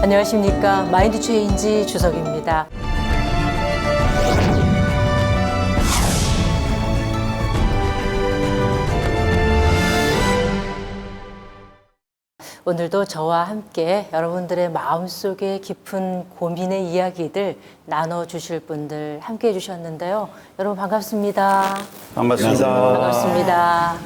안녕하십니까. 마인드 체인지 주석입니다. 오늘도 저와 함께 여러분들의 마음속에 깊은 고민의 이야기들 나눠주실 분들 함께 해주셨는데요. 여러분 반갑습니다. 반갑습니다. 반갑습니다.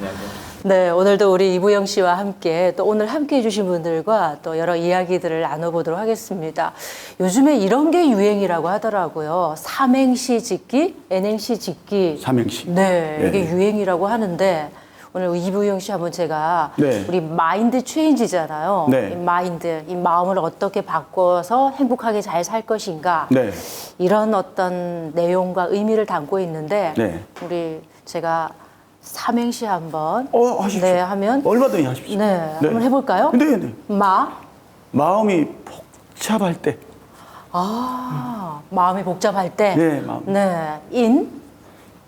네, 오늘도 우리 이부영 씨와 함께 또 오늘 함께 해주신 분들과 또 여러 이야기들을 나눠보도록 하겠습니다. 요즘에 이런 게 유행이라고 하더라고요. 삼행시 짓기, N행시 짓기. 삼행시. 네, 이게 유행이라고 하는데 오늘 이부영 씨 한번 제가 우리 마인드 체인지잖아요. 네. 이 마인드, 이 마음을 어떻게 바꿔서 행복하게 잘 살 것인가. 네. 이런 어떤 내용과 의미를 담고 있는데 우리 제가 삼행시 한번 하십시오. 네, 하면 얼마든지 하십시오. 네, 한번 해볼까요? 네. 마음이 복잡할 때. 마음이 복잡할 때. 네, 마음. 네,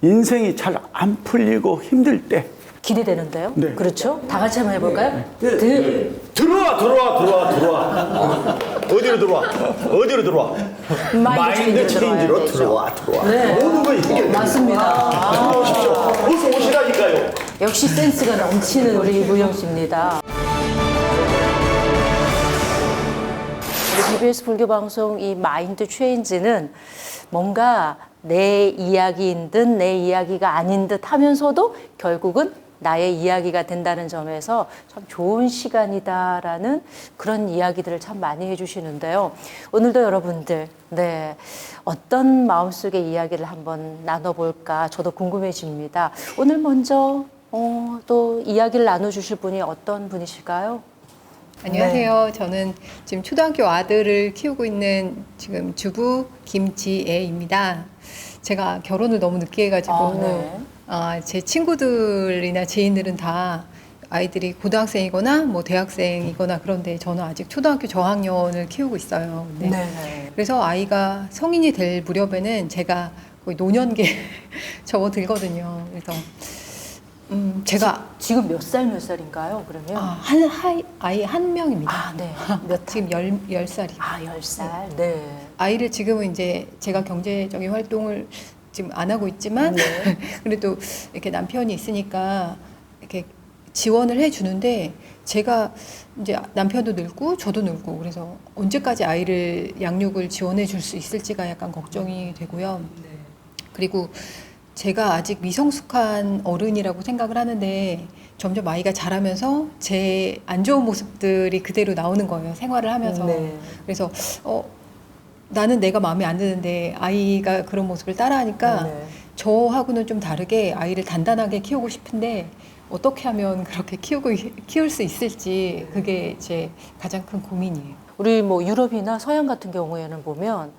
인생이 잘 안 풀리고 힘들 때. 기대되는데요. 네. 그렇죠? 다 같이 한번 해볼까요? 들어와. 어디로 들어와? 마인드 체인지로 들어와. 네. 모든 거 이게 맞습니다. 들어오십시오. 어서 오시라니까요. 역시 센스가 넘치는 우리 이부영 씨입니다. 우리 BBS 불교 방송 이 마인드 체인지는 뭔가 내 이야기인 듯 내 이야기가 아닌 듯 하면서도 결국은 나의 이야기가 된다는 점에서 참 좋은 시간이다라는 그런 이야기들을 참 많이 해주시는데요. 오늘도 여러분들 어떤 마음속의 이야기를 한번 나눠볼까 저도 궁금해집니다. 오늘 먼저 또 이야기를 나눠주실 분이 어떤 분이실까요? 안녕하세요. 저는 지금 초등학교 아들을 키우고 있는 지금 주부 김지애입니다. 제가 결혼을 너무 늦게 해가지고 제 친구들이나 지인들은 다 아이들이 고등학생이거나 뭐 대학생이거나 그런데 저는 아직 초등학교 저학년을 키우고 있어요. 그래서 아이가 성인이 될 무렵에는 제가 거의 노년기에 접어들거든요. 그래서 제가 지금 몇 살인가요? 그러면 아이 한 명입니다. 네. 지금 10살이요. 10살. 네. 아이를 지금은 이제 제가 경제적인 활동을 지금 안 하고 있지만 그래도 이렇게 남편이 있으니까 이렇게 지원을 해주는데 제가 이제 남편도 늙고 저도 늙고 그래서 언제까지 아이를 양육을 지원해 줄 수 있을지가 약간 걱정이 되고요. 그리고 제가 아직 미성숙한 어른이라고 생각을 하는데 점점 아이가 자라면서 제 안 좋은 모습들이 그대로 나오는 거예요. 생활을 하면서. 그래서 나는 내가 마음에 안 드는데 아이가 그런 모습을 따라하니까 저하고는 좀 다르게 아이를 단단하게 키우고 싶은데 어떻게 하면 그렇게 키울 수 있을지 그게 제 가장 큰 고민이에요. 우리 뭐 유럽이나 서양 같은 경우에는 보면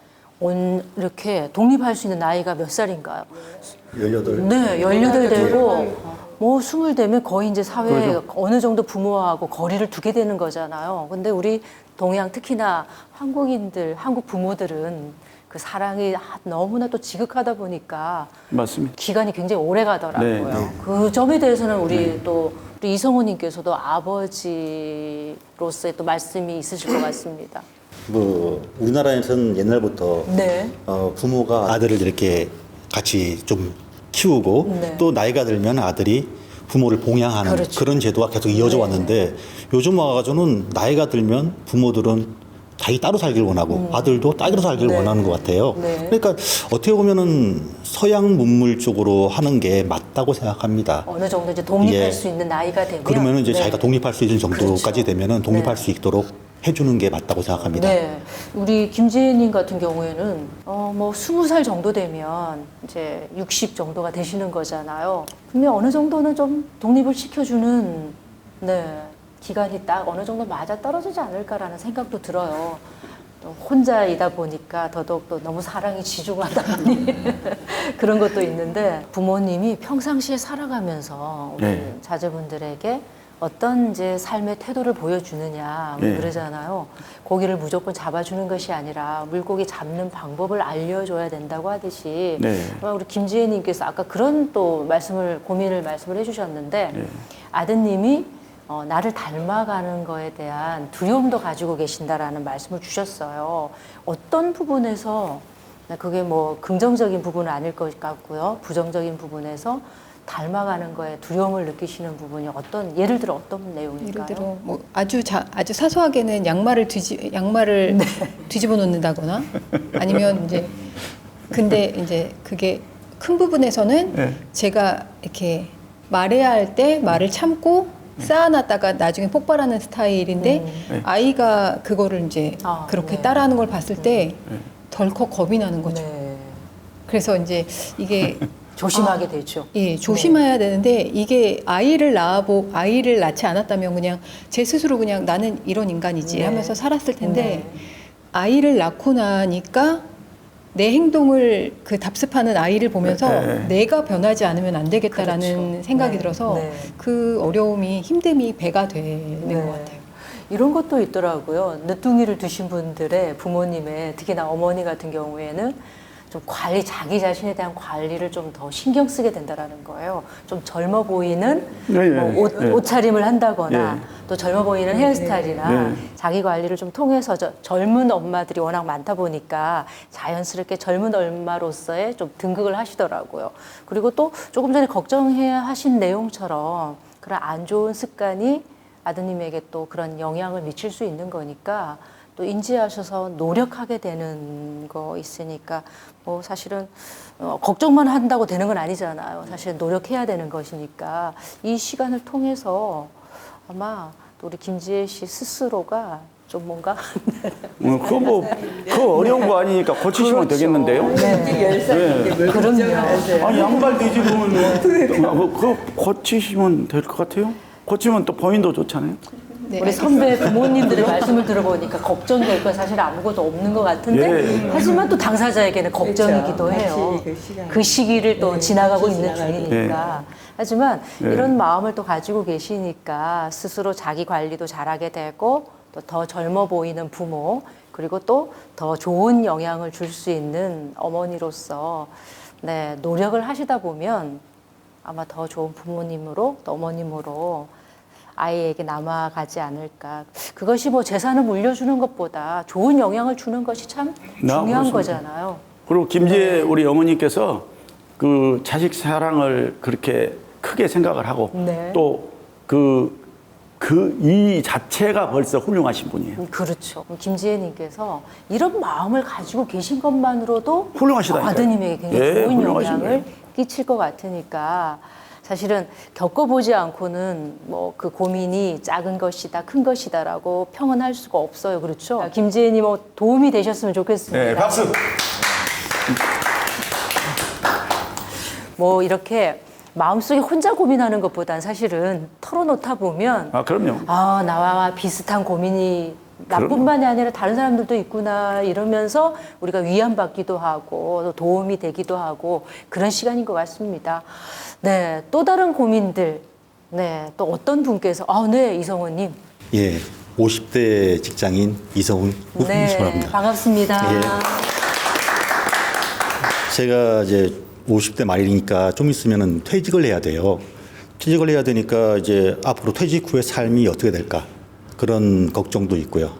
이렇게 독립할 수 있는 나이가 몇 살인가요? 18. 네, 18 되고 뭐 20 되면 거의 이제 사회에 어느 정도 부모하고 거리를 두게 되는 거잖아요. 근데 우리 동양 특히나 한국인들, 한국 부모들은 그 사랑이 너무나 또 지극하다 보니까 맞습니다. 기간이 굉장히 오래 가더라고요. 그 점에 대해서는 우리 또 우리 이성호님께서도 아버지로서의 또 말씀이 있으실 것 같습니다. 우리나라에서는 옛날부터 부모가 아들을 이렇게 같이 좀 키우고 또 나이가 들면 아들이 부모를 봉양하는 그런 제도가 계속 이어져 왔는데 요즘 와가지고는 나이가 들면 부모들은 자기 따로 살길 원하고 아들도 따로 살길 원하는 것 같아요. 그러니까 어떻게 보면은 서양 문물 쪽으로 하는 게 맞다고 생각합니다. 어느 정도 이제 독립할 수 있는 나이가 되면 그러면은 이제 자기가 독립할 수 있는 정도까지 되면은 독립할 수 있도록 해주는 게 맞다고 생각합니다. 우리 김지혜님 같은 경우에는 뭐 20살 정도 되면 이제 60 정도가 되시는 거잖아요. 분명 어느 정도는 좀 독립을 시켜주는 기간이 딱 어느 정도 맞아 떨어지지 않을까라는 생각도 들어요. 또 혼자이다 보니까 더더욱 또 너무 사랑이 지중하다 보니 그런 것도 있는데 부모님이 평상시에 살아가면서 우리 자제분들에게 어떤 이제 삶의 태도를 보여주느냐 그러잖아요. 고기를 무조건 잡아주는 것이 아니라 물고기 잡는 방법을 알려줘야 된다고 하듯이 우리 김지혜님께서 아까 그런 또 고민을 말씀을 해주셨는데 아드님이 나를 닮아가는 거에 대한 두려움도 가지고 계신다라는 말씀을 주셨어요. 어떤 부분에서 그게 뭐 긍정적인 부분은 아닐 것 같고요. 부정적인 부분에서 닮아가는 거에 두려움을 느끼시는 부분이 예를 들어 어떤 내용일까요? 예를 들어 뭐 아주 사소하게는 양말을 뒤집어 놓는다거나 아니면 이제 근데 이제 그게 큰 부분에서는 네. 제가 이렇게 말해야 할 때 말을 참고 쌓아놨다가 나중에 폭발하는 스타일인데 아이가 그거를 이제 그렇게 네. 따라하는 걸 봤을 때 덜컥 겁이 나는 거죠. 네. 그래서 이제 이게 조심하게 되죠. 예, 조심해야 되는데 이게 아이를 낳지 않았다면 그냥 제 스스로 그냥 나는 이런 인간이지 네. 하면서 살았을 텐데 네. 아이를 낳고 나니까 내 행동을 그 답습하는 아이를 보면서 네. 내가 변하지 않으면 안 되겠다라는 그렇죠. 생각이 네. 들어서 네. 그 어려움이 힘듦이 배가 되는 네. 것 같아요. 이런 것도 있더라고요. 늦둥이를 두신 분들의 부모님의 특히나 어머니 같은 경우에는 좀 자기 자신에 대한 관리를 좀 더 신경 쓰게 된다라는 거예요. 좀 젊어 보이는 네, 뭐 네. 옷차림을 한다거나 네. 또 젊어 보이는 헤어스타일이나 네. 자기 관리를 좀 통해서 젊은 엄마들이 워낙 많다 보니까 자연스럽게 젊은 엄마로서의 좀 등극을 하시더라고요. 그리고 또 조금 전에 걱정해야 하신 내용처럼 그런 안 좋은 습관이 아드님에게 또 그런 영향을 미칠 수 있는 거니까 또 인지하셔서 노력하게 되는 거 있으니까 뭐 사실은 걱정만 한다고 되는 건 아니잖아요. 사실 노력해야 되는 것이니까 이 시간을 통해서 아마 또 우리 김지혜 씨 스스로가 좀 뭔가 그 어려운 거 아니니까 고치시면 그렇죠. 되겠는데요? 네. 그럼요. 아니, 양발 뒤집으면 그거 고치시면 될 것 같아요? 고치면 또 본인도 좋잖아요. 네, 우리 선배 부모님들의 말씀을 들어보니까 걱정될 거 사실 아무것도 없는 것 같은데 예. 하지만 또 당사자에게는 걱정이기도 해요. 그 시기를 또 지나가고 있는 중이니까. 하지만 이런 마음을 또 가지고 계시니까 스스로 자기 관리도 잘하게 되고 또 더 젊어 보이는 부모 그리고 또 더 좋은 영향을 줄 수 있는 어머니로서 네, 노력을 하시다 보면 아마 더 좋은 부모님으로 또 어머님으로 아이에게 남아가지 않을까. 그것이 뭐 재산을 물려주는 것보다 좋은 영향을 주는 것이 참 중요한 거잖아요. 그리고 김지혜 우리 어머니께서 그 자식 사랑을 그렇게 크게 생각을 하고 네. 또 이 자체가 벌써 훌륭하신 분이에요. 그렇죠. 김지혜님께서 이런 마음을 가지고 계신 것만으로도 훌륭하시다니까요. 아드님에게 굉장히 예, 좋은 훌륭하신 영향을 거예요. 끼칠 것 같으니까 사실은 겪어보지 않고는 뭐 그 고민이 작은 것이다, 큰 것이다라고 평언할 수가 없어요. 그렇죠? 김지혜님 도움이 되셨으면 좋겠습니다. 네, 박수. 뭐 이렇게 마음속에 혼자 고민하는 것보단 사실은 털어놓다 보면 그럼요. 나와 비슷한 고민이 나뿐만이 아니라 다른 사람들도 있구나 이러면서 우리가 위안받기도 하고 또 도움이 되기도 하고 그런 시간인 것 같습니다. 네, 또 다른 고민들, 네, 또 어떤 분께서, 네, 이성훈님. 예, 50대 직장인 이성훈 네, 후보입니다. 반갑습니다. 예. 제가 이제 50대 말이니까 좀 있으면은 퇴직을 해야 돼요. 퇴직을 해야 되니까 이제 앞으로 퇴직 후의 삶이 어떻게 될까 그런 걱정도 있고요.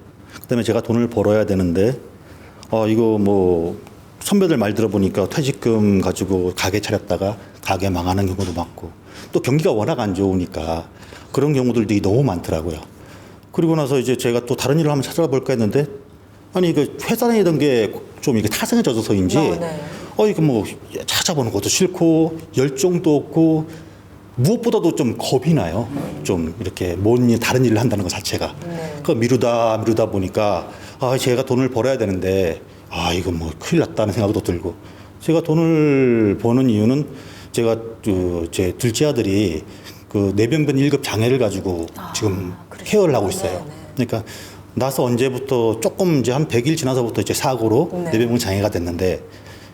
그다음에 제가 돈을 벌어야 되는데 이거 뭐 선배들 말 들어보니까 퇴직금 가지고 가게 차렸다가 가게 망하는 경우도 많고 또 경기가 워낙 안 좋으니까 그런 경우들이 너무 많더라고요. 그리고 나서 이제 제가 또 다른 일을 한번 찾아볼까 했는데 아니 그 회사 다니던 게 좀 이게 타성해져서인지 네. 이거 뭐 찾아보는 것도 싫고 열정도 없고 무엇보다도 좀 겁이 나요. 좀 이렇게 다른 일을 한다는 것 자체가. 네. 그 미루다 보니까 제가 돈을 벌어야 되는데 이거 뭐 큰일 났다는 생각도 들고 제가 돈을 버는 이유는 제가 제 둘째 아들이 그 뇌병변 1급 장애를 가지고 지금 케어를 하고 있어요. 네. 그러니까 나서 언제부터 조금 이제 한 100일 지나서부터 이제 사고로 네. 뇌병변 장애가 됐는데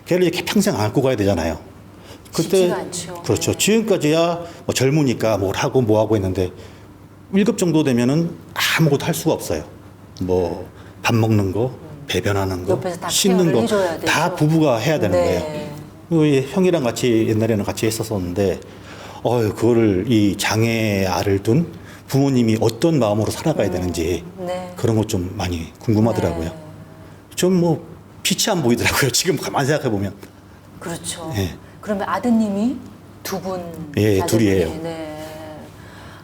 걔를 이렇게 평생 안고 가야 되잖아요. 쉽지가 않죠. 그렇죠. 네. 지금까지야 뭐 젊으니까 뭘 하고 뭐 하고 했는데 1급 정도 되면은 아무것도 할 수가 없어요. 뭐 밥 먹는 거, 배변하는 거, 옆에서 다 씻는 케어를 거 해줘야 되죠. 다 부부가 해야 되는 네. 거예요. 그리고 형이랑 같이 옛날에는 같이 했었었는데 그거를 이 장애 아를 둔 부모님이 어떤 마음으로 살아가야 되는지 네. 그런 것 좀 많이 궁금하더라고요. 네. 좀 뭐 빛이 안 보이더라고요. 지금 가만히 생각해 보면. 그렇죠. 예. 그러면 아드님이 두 분. 예, 자제분이. 둘이에요. 네.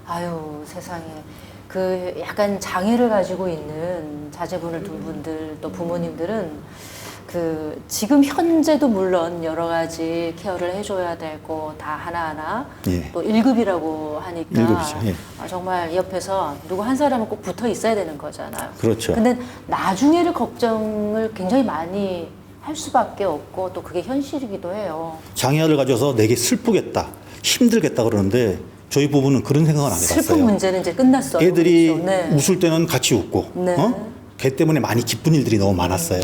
아유, 세상에. 그 약간 장애를 가지고 있는 자제분을 둔 분들 또 부모님들은 그 지금 현재도 물론 여러 가지 케어를 해줘야 되고 다 하나하나 예. 또 1급이라고 하니까 1급이죠. 예. 정말 옆에서 누구 한 사람은 꼭 붙어 있어야 되는 거잖아요. 그렇죠. 근데 나중에를 걱정을 굉장히 많이 할 수밖에 없고 또 그게 현실이기도 해요. 장애아를 가져서 내게 슬프겠다, 힘들겠다 그러는데 저희 부부는 그런 생각은 안 해봤어요. 슬픈 문제는 이제 끝났어요. 애들이 그렇죠. 네. 웃을 때는 같이 웃고, 네. 걔 때문에 많이 기쁜 일들이 너무 많았어요.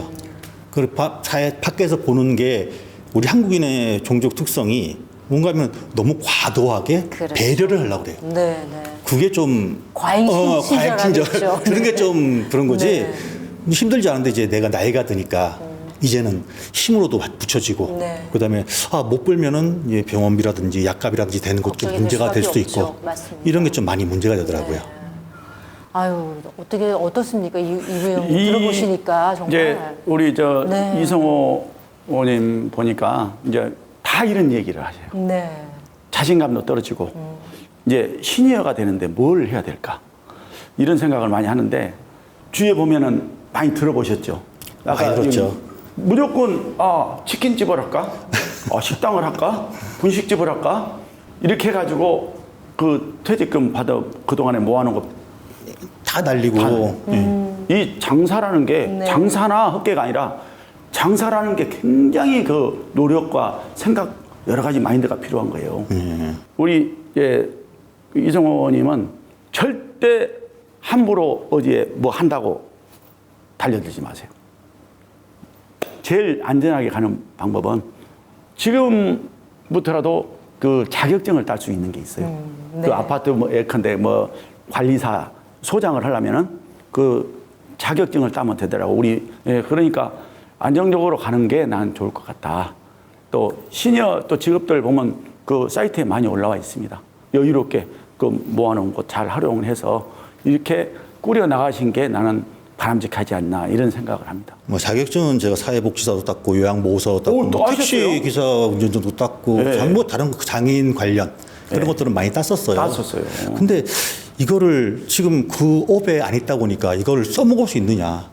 그리고 밖에서 보는 게 우리 한국인의 종족 특성이 뭔가 하면 너무 과도하게 그렇죠. 배려를 하려고 그래요. 네, 네. 그게 좀 과잉 친절하겠죠. 그런 게 좀 그런 거지. 네. 힘들지 않은데 이제 내가 나이가 드니까 이제는 힘으로도 붙여지고 네. 그다음에 못 벌면은 이제 병원비라든지 약값이라든지 되는 것도 걱정이 문제가 될 수밖에 수도 있고 없죠. 맞습니다. 이런 게 좀 많이 문제가 되더라고요. 네. 아유, 어떻게 어떻습니까? 이부영 이- 들어보시니까 정말. 이제 우리 네. 이성호 의원님 보니까 이제 다 이런 얘기를 하세요. 네. 자신감도 떨어지고 이제 시니어가 되는데 뭘 해야 될까 이런 생각을 많이 하는데 주위에 보면은 많이 들어보셨죠. 많이 들었죠. 무조건 치킨집을 할까, 식당을 할까, 분식집을 할까 이렇게 해가지고 그 퇴직금 받아 그 동안에 모아놓은 거 다 날리고 이 장사라는 게 네. 장사나 헛개가 아니라 장사라는 게 굉장히 그 노력과 생각 여러 가지 마인드가 필요한 거예요. 우리 이성호님은 절대 함부로 어디에 뭐 한다고 달려들지 마세요. 제일 안전하게 가는 방법은 지금부터라도 그 자격증을 딸 수 있는 게 있어요. 네. 그 아파트 뭐 예컨대 뭐 관리사 소장을 하려면은 그 자격증을 따면 되더라고. 우리 그러니까 안정적으로 가는 게 난 좋을 것 같다. 또 시니어 또 직업들 보면 그 사이트에 많이 올라와 있습니다. 여유롭게 그 모아놓은 것 잘 활용해서 이렇게 꾸려 나가신 게 나는 바람직하지 않나 이런 생각을 합니다. 뭐 자격증은 제가 사회복지사도 땄고 요양보호사도 땄고 또 뭐 택시 하셨어요? 기사 운전도 땄고 네. 뭐 다른 장애인 관련 그런 것들은 많이 땄었어요. 땄었어요. 근데 이거를 지금 그 업에 안 있다 보니까 이걸 써먹을 수 있느냐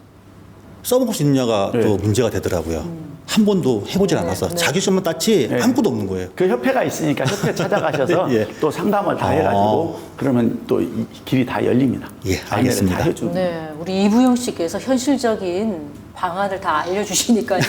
써먹을 수 있느냐가 네. 또 문제가 되더라고요. 한 번도 해보질 않았어. 네. 자격증만 땄지 네. 아무것도 없는 거예요. 그 협회가 있으니까 협회 찾아가셔서 예. 또 상담을 다 해가지고 그러면 또 이 길이 다 열립니다. 예, 안내를 알겠습니다. 다 해주고. 네, 우리 이부영 씨께서 현실적인 방안을 다 알려주시니까요.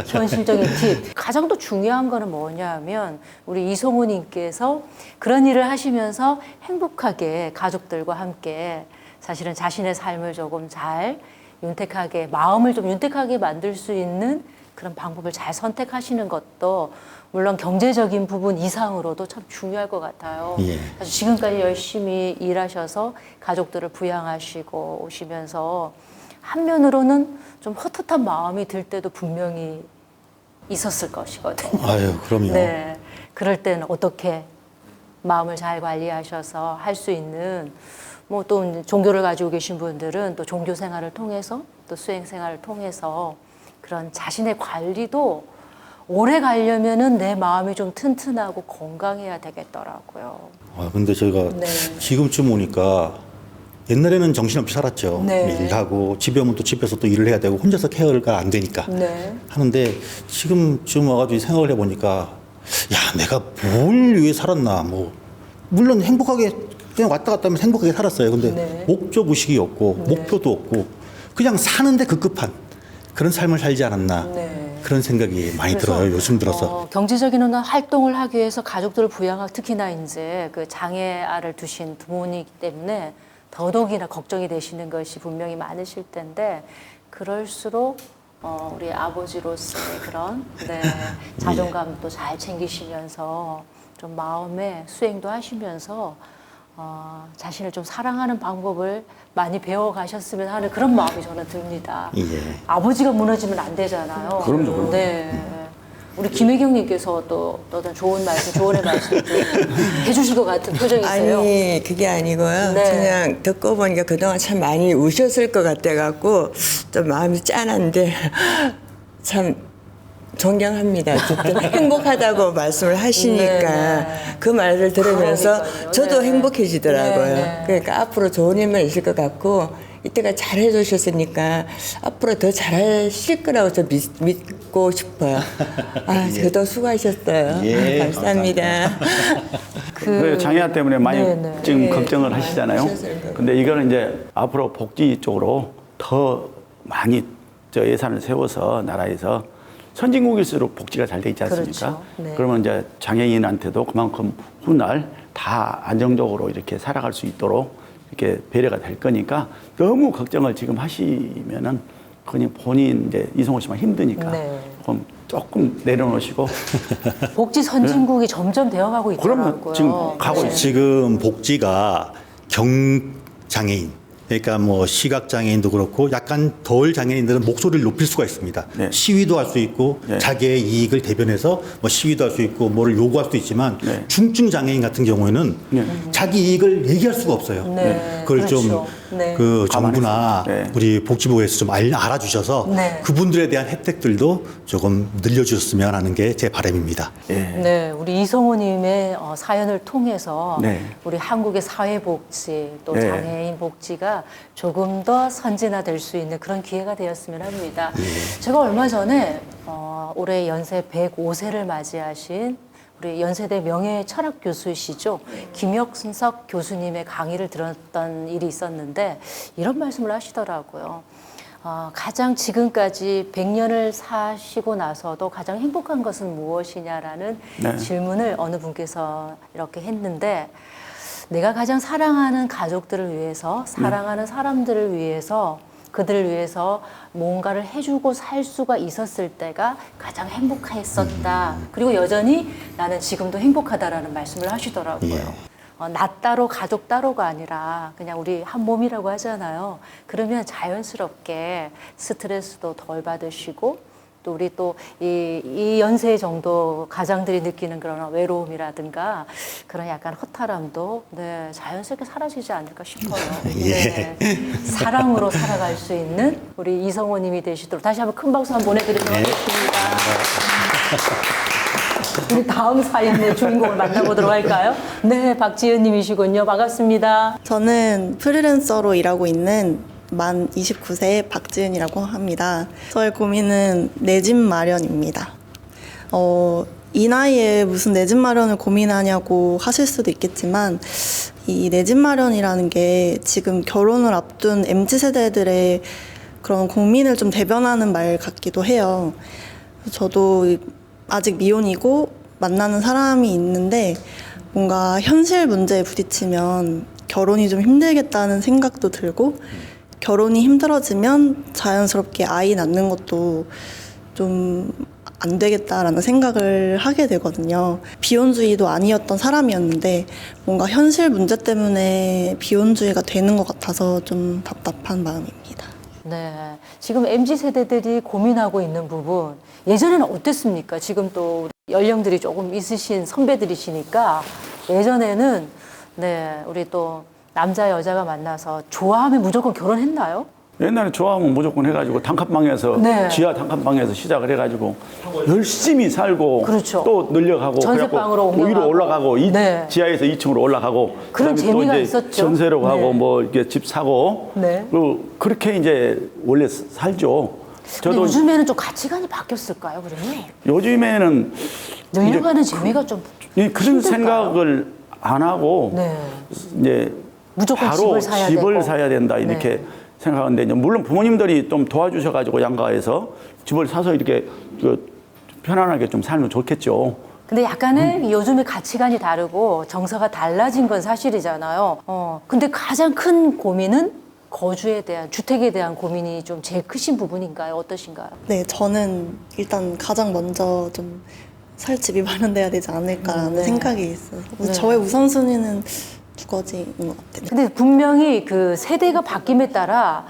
현실적인 팁. 가장 또 중요한 거는 뭐냐 하면 우리 이성호님께서 그런 일을 하시면서 행복하게 가족들과 함께 사실은 자신의 삶을 조금 잘 윤택하게, 마음을 좀 윤택하게 만들 수 있는 그런 방법을 잘 선택하시는 것도 물론 경제적인 부분 이상으로도 참 중요할 것 같아요. 예. 그래서 지금까지 열심히 일하셔서 가족들을 부양하시고 오시면서 한면으로는 좀 헛헛한 마음이 들 때도 분명히 있었을 것이거든요. 아유, 그럼요. 네. 그럴 때는 어떻게 마음을 잘 관리하셔서 할 수 있는 뭐 또 종교를 가지고 계신 분들은 또 종교 생활을 통해서 또 수행 생활을 통해서 그런 자신의 관리도 오래 가려면은 내 마음이 좀 튼튼하고 건강해야 되겠더라고요. 근데 제가 네. 지금쯤 오니까 옛날에는 정신없이 살았죠. 네. 일하고 집에 오면 또 집에서 또 일을 해야 되고 혼자서 케어가 안 되니까 네. 하는데 지금 와가지고 생각을 해보니까 야 내가 뭘 위해 살았나 뭐 물론 행복하게 그냥 왔다 갔다 하면서 행복하게 살았어요. 근데 네. 목적 의식이 없고 네. 목표도 없고 그냥 사는데 급급한 그런 삶을 살지 않았나 네. 그런 생각이 많이 그래서, 들어요. 요즘 들어서. 경제적인 어떤 활동을 하기 위해서 가족들을 부양하고 특히나 이제 그 장애아를 두신 부모님이기 때문에 더더욱이나 걱정이 되시는 것이 분명히 많으실 텐데 그럴수록 우리 아버지로서의 그런 자존감도 잘 챙기시면서 좀 마음의 수행도 하시면서 자신을 좀 사랑하는 방법을 많이 배워가셨으면 하는 그런 마음이 저는 듭니다. 예. 아버지가 무너지면 안 되잖아요. 그럼요. 네. 우리 김혜경님께서 또 어떤 좋은 말씀, 조언의 말씀 해주실 것 같은 표정이세요. 아니 그게 아니고요. 네. 그냥 듣고 보니까 그동안 참 많이 우셨을 것 같아갖고 좀 마음이 짠한데 참 존경합니다. 어쨌든 행복하다고 말씀을 하시니까 네. 그 말을 들으면서 그러니까요. 저도 네. 행복해지더라고요. 네, 네. 그러니까 앞으로 좋은 일만 있을 것 같고 이때가 잘해주셨으니까 앞으로 더 잘하실 거라고 저 믿고 싶어요. 아, 저도 수고하셨어요. 예, 감사합니다. 그 장애아 때문에 많이 네네. 지금 네. 걱정을 하시잖아요. 하셨을 거예요. 근데 이거는 이제 앞으로 복지 쪽으로 더 많이 저 예산을 세워서 나라에서 선진국일수록 복지가 잘 돼 있지 않습니까? 그렇죠. 네. 그러면 이제 장애인한테도 그만큼 훗날 다 안정적으로 이렇게 살아갈 수 있도록 이렇게 배려가 될 거니까 너무 걱정을 지금 하시면은 그냥 본인 이제 이성호 씨만 힘드니까 네. 조금 내려놓으시고 복지 선진국이 점점 되어가고 있더라고요. 그러면 지금 가고 네. 있어요. 지금 복지가 경장애인, 그러니까 뭐 시각장애인도 그렇고 약간 덜 장애인들은 목소리를 높일 수가 있습니다. 네. 시위도 할 수 있고 네. 자기의 이익을 대변해서 뭐 시위도 할 수 있고 뭐를 요구할 수도 있지만 네. 중증 장애인 같은 경우에는 네. 자기 이익을 얘기할 수가 없어요. 네. 그걸 그렇죠. 좀 네. 그 정부나 네. 우리 복지부에서 좀 알아주셔서 네. 그분들에 대한 혜택들도 조금 늘려주셨으면 하는 게 제 바람입니다. 예. 네, 우리 이성호님의 사연을 통해서 네. 우리 한국의 사회복지 또 네. 장애인 복지가 조금 더 선진화될 수 있는 그런 기회가 되었으면 합니다. 제가 얼마 전에 올해 연세 105세를 맞이하신 우리 연세대 명예철학 교수이시죠. 김혁석 교수님의 강의를 들었던 일이 있었는데 이런 말씀을 하시더라고요. 가장 지금까지 100년을 사시고 나서도 가장 행복한 것은 무엇이냐라는 네. 질문을 어느 분께서 이렇게 했는데 내가 가장 사랑하는 가족들을 위해서 사랑하는 사람들을 위해서 그들을 위해서 뭔가를 해주고 살 수가 있었을 때가 가장 행복했었다. 그리고 여전히 나는 지금도 행복하다라는 말씀을 하시더라고요. 예. 나 따로 가족 따로가 아니라 그냥 우리 한 몸이라고 하잖아요. 그러면 자연스럽게 스트레스도 덜 받으시고 또 우리 또 이 연세 정도 가장들이 느끼는 그런 외로움이라든가 그런 약간 허탈함도 네, 자연스럽게 사라지지 않을까 싶어요. 예. 네, 사랑으로 살아갈 수 있는 우리 이성호님이 되시도록 다시 한번 큰 박수 한번 보내드리도록 하겠습니다. 우리 다음 사연의 주인공을 만나보도록 할까요? 네, 박지은님이시군요. 반갑습니다. 저는 프리랜서로 일하고 있는 만 29세의 박지은이라고 합니다. 저의 고민은 내 집 마련입니다. 이 나이에 무슨 내 집 마련을 고민하냐고 하실 수도 있겠지만 이 내 집 마련이라는 게 지금 결혼을 앞둔 MZ세대들의 그런 고민을 좀 대변하는 말 같기도 해요. 저도 아직 미혼이고 만나는 사람이 있는데 뭔가 현실 문제에 부딪히면 결혼이 좀 힘들겠다는 생각도 들고 결혼이 힘들어지면 자연스럽게 아이 낳는 것도 좀 안 되겠다라는 생각을 하게 되거든요. 비혼주의도 아니었던 사람이었는데 뭔가 현실 문제 때문에 비혼주의가 되는 것 같아서 좀 답답한 마음입니다. 네, 지금 MZ세대들이 고민하고 있는 부분 예전에는 어땠습니까? 지금 또 연령들이 조금 있으신 선배들이시니까 예전에는 네, 우리 또 남자 여자가 만나서 좋아하면 무조건 결혼했나요? 옛날에 좋아하면 무조건 해가지고 단칸방에서 네. 지하 단칸방에서 시작을 해가지고 열심히 살고 그렇죠. 또 늘려가고 전세방으로 그래갖고 위로 옮겨가고. 올라가고 네. 지하에서 2층으로 올라가고 그런 그다음에 또 재미가 이제 있었죠. 전세로 가고 네. 뭐 이렇게 집 사고 네. 그렇게 이제 원래 살죠. 근데 요즘에는 좀 가치관이 바뀌었을까요, 그러면? 요즘에는 늘려가는 재미가 좀 그런 힘들까요? 생각을 안 하고 네. 이제 무조건 바로 집을 사야 되고. 된다 이렇게 네. 생각하는데 이제 물론 부모님들이 좀 도와주셔가지고 양가에서 집을 사서 이렇게 편안하게 좀 살면 좋겠죠. 근데 약간은 요즘의 가치관이 다르고 정서가 달라진 건 사실이잖아요. 근데 가장 큰 고민은 거주에 대한, 주택에 대한 고민이 좀 제일 크신 부분인가요? 어떠신가요? 네, 저는 일단 가장 먼저 좀 살 집이 마련돼야 되지 않을까라는 네. 생각이 있어서 네. 저의 우선순위는 주거지인 것 같아요. 근데 분명히 그 세대가 바뀜에 따라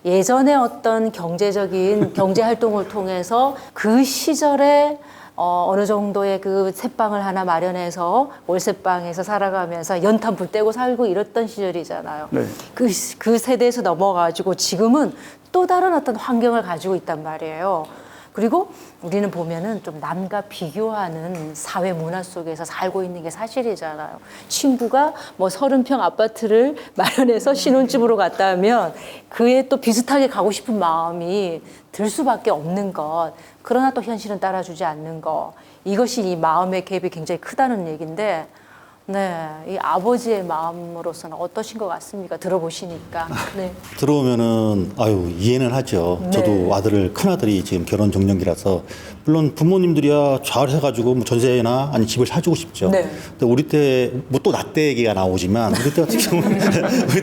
예전에 어떤 경제적인 경제 활동을 통해서 그 시절에 어느 정도의 그 새방을 하나 마련해서 월세방에서 살아가면서 연탄 불 떼고 살고 이랬던 시절이잖아요. 네. 그 세대에서 넘어가지고 지금은 또 다른 어떤 환경을 가지고 있단 말이에요. 그리고 우리는 보면은 좀 남과 비교하는 사회 문화 속에서 살고 있는 게 사실이잖아요. 친구가 뭐 30평 아파트를 마련해서 신혼집으로 갔다 하면 그에 또 비슷하게 가고 싶은 마음이 들 수밖에 없는 것. 그러나 또 현실은 따라주지 않는 것. 이것이 이 마음의 갭이 굉장히 크다는 얘기인데, 네, 이 아버지의 마음으로서는 어떠신 것 같습니까? 들어보시니까. 네. 들어오면은 아유 이해는 하죠. 네. 저도 아들을 큰 아들이 지금 결혼 종년기라서 물론 부모님들이야 잘해가지고 뭐 전세나 아니 집을 사주고 싶죠. 네. 근데 우리 때 뭐 또 나 때 얘기가 나오지만 우리 때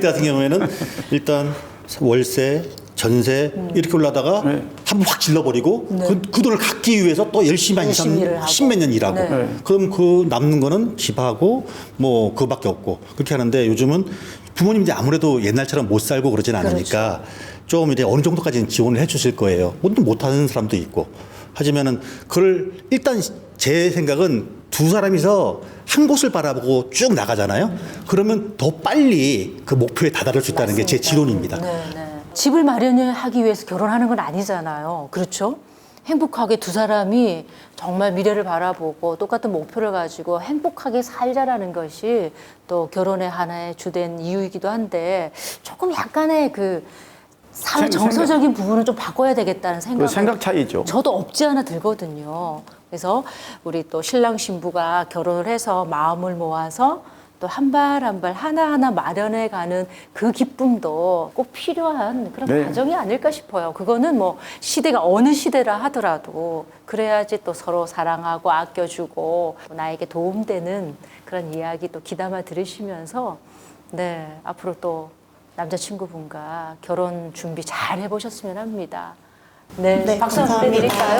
같은 경우에는 일단 월세 전세 이렇게 올라다가 네. 한 번 확 질러버리고 네. 그 돈을 갚기 위해서 또 열심히 한 열심히 일을 하고. 십몇 년 일하고 네. 그럼 그 남는 거는 집하고 뭐 그거밖에 없고 그렇게 하는데 요즘은 부모님들이 아무래도 옛날처럼 못 살고 그러진 않으니까 그렇죠. 좀 이제 어느 정도까지는 지원을 해 주실 거예요. 못하는 사람도 있고. 하지만은 그걸 일단 제 생각은 두 사람이서 한 곳을 바라보고 쭉 나가잖아요. 그러면 더 빨리 그 목표에 다다를 수 있다는 게 제 지론입니다. 네, 네. 집을 마련하기 위해서 결혼하는 건 아니잖아요. 그렇죠? 행복하게 두 사람이 정말 미래를 바라보고 똑같은 목표를 가지고 행복하게 살자라는 것이 또 결혼의 하나의 주된 이유이기도 한데 조금 약간의 그 사회 정서적인 부분은 좀 바꿔야 되겠다는 그 생각이 생각 차이죠. 저도 없지 않아 들거든요. 그래서 우리 또 신랑 신부가 결혼을 해서 마음을 모아서 또 한 발 한 발 하나하나 마련해가는 그 기쁨도 꼭 필요한 그런 네. 과정이 아닐까 싶어요. 그거는 뭐 시대가 어느 시대라 하더라도 그래야지 또 서로 사랑하고 아껴주고 나에게 도움되는 그런 이야기 또 귀담아 들으시면서 네, 앞으로 또 남자친구분과 결혼 준비 잘 해보셨으면 합니다. 네, 네, 박수 한번 감사합니다. 드릴까요?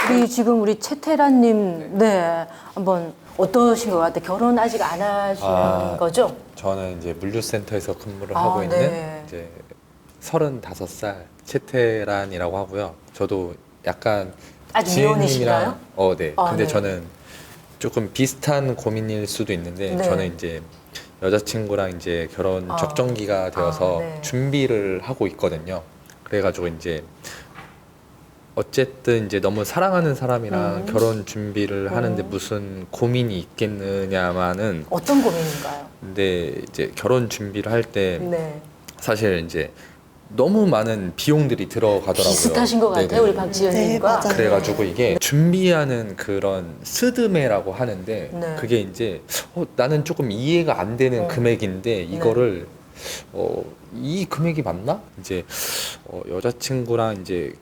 우리 지금 우리 최태란님, 네, 한번 어떠신 것 같아요? 결혼 아직 안 하시는 거죠? 저는 이제 물류센터에서 근무를 아, 하고 있는 네. 이제 35살 최태란이라고 하고요. 저도 약간 아직 미혼이신가요? 네. 아, 근데 네. 저는 조금 비슷한 고민일 수도 있는데 네. 저는 이제 여자친구랑 이제 결혼 아. 적정기가 되어서 네. 준비를 하고 있거든요. 그래가지고 이제 어쨌든 이제 너무 사랑하는 사람이랑 결혼 준비를 하는데 무슨 고민이 있겠느냐마는 어떤 고민인가요? 근데 이제 결혼 준비를 할 때 네. 사실 이제 너무 많은 비용들이 들어가더라고요. 비슷하신 것 같아요, 네네. 우리 박지연님과. 네, 맞아요. 그래가지고 이게 준비하는 그런 스드메라고 하는데 네. 그게 이제 나는 조금 이해가 안 되는 금액인데 이거를 이 금액이 맞나? 이제 여자친구랑 이제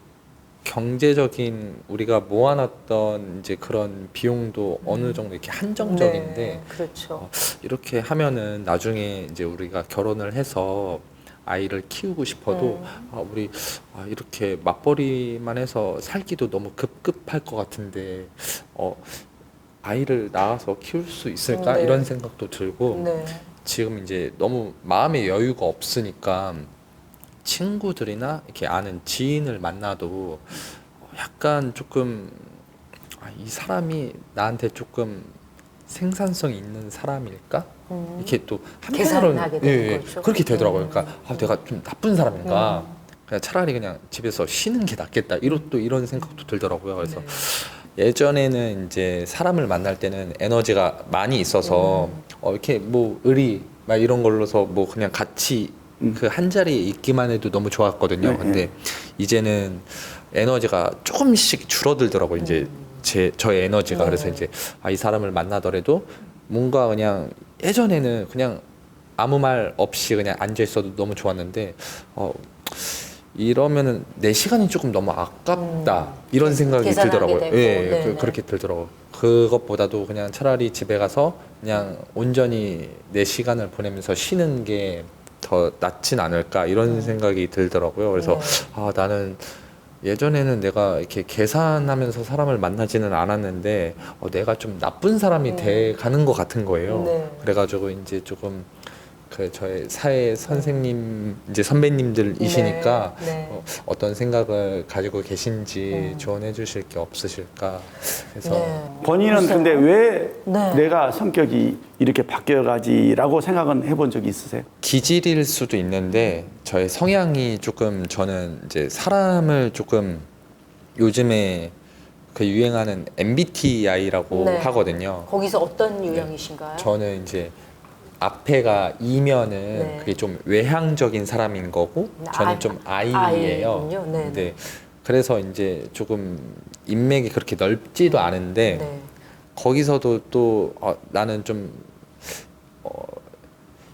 경제적인 우리가 모아놨던 이제 그런 비용도 어느 정도 이렇게 한정적인데 네, 그렇죠. 이렇게 하면은 나중에 이제 우리가 결혼을 해서 아이를 키우고 싶어도 우리 이렇게 맞벌이만 해서 살기도 너무 급급할 것 같은데 아이를 낳아서 키울 수 있을까 네. 이런 생각도 들고 네. 지금 이제 너무 마음의 여유가 없으니까 친구들이나 이렇게 아는 지인을 만나도 약간 조금 이 사람이 나한테 조금 생산성 있는 사람일까? 이렇게 또 계산을 한편으로는 하게 되는 거죠. 그렇게 되더라고요. 그러니까 내가 좀 나쁜 사람인가? 그냥 차라리 그냥 집에서 쉬는 게 낫겠다. 이런 생각도 들더라고요. 그래서 예전에는 이제 사람을 만날 때는 에너지가 많이 있어서 이렇게 뭐 의리 막 이런 걸로서 뭐 그냥 같이 그 한 자리에 있기만 해도 너무 좋았거든요. 네, 근데 이제는 에너지가 조금씩 줄어들더라고요. 이제 저의 에너지가 그래서 이제 이 사람을 만나더라도 뭔가 그냥 예전에는 그냥 아무 말 없이 그냥 앉아 있어도 너무 좋았는데 이러면은 내 시간이 조금 너무 아깝다 이런 생각이 계산하게 들더라고요. 되고, 예, 네네. 그렇게 들더라고요. 그것보다도 그냥 차라리 집에 가서 그냥 온전히 내 시간을 보내면서 쉬는 게 더 낫진 않을까 이런 생각이 들더라고요. 그래서 나는 예전에는 내가 이렇게 계산하면서 사람을 만나지는 않았는데 내가 좀 나쁜 사람이 돼 가는 것 같은 거예요. 네. 그래가지고 이제 조금 그 저의 사회 선생님 이제 선배님들이시니까 네, 네. 어떤 생각을 가지고 계신지 조언해 주실 게 없으실까 해서 네. 본인은 근데 왜 네. 내가 성격이 이렇게 바뀌어가지라고 생각은 해본 적이 있으세요? 기질일 수도 있는데 저의 성향이 조금 저는 이제 사람을 조금 요즘에 그 유행하는 MBTI라고 네. 하거든요. 거기서 어떤 유형이신가요? 저는 이제 앞에가 E면은 네. 그게 좀 외향적인 사람인 거고 저는 좀 I예요. I군요. 네, 네. 그래서 이제 조금 인맥이 그렇게 넓지도 않은데 네. 거기서도 또 나는 좀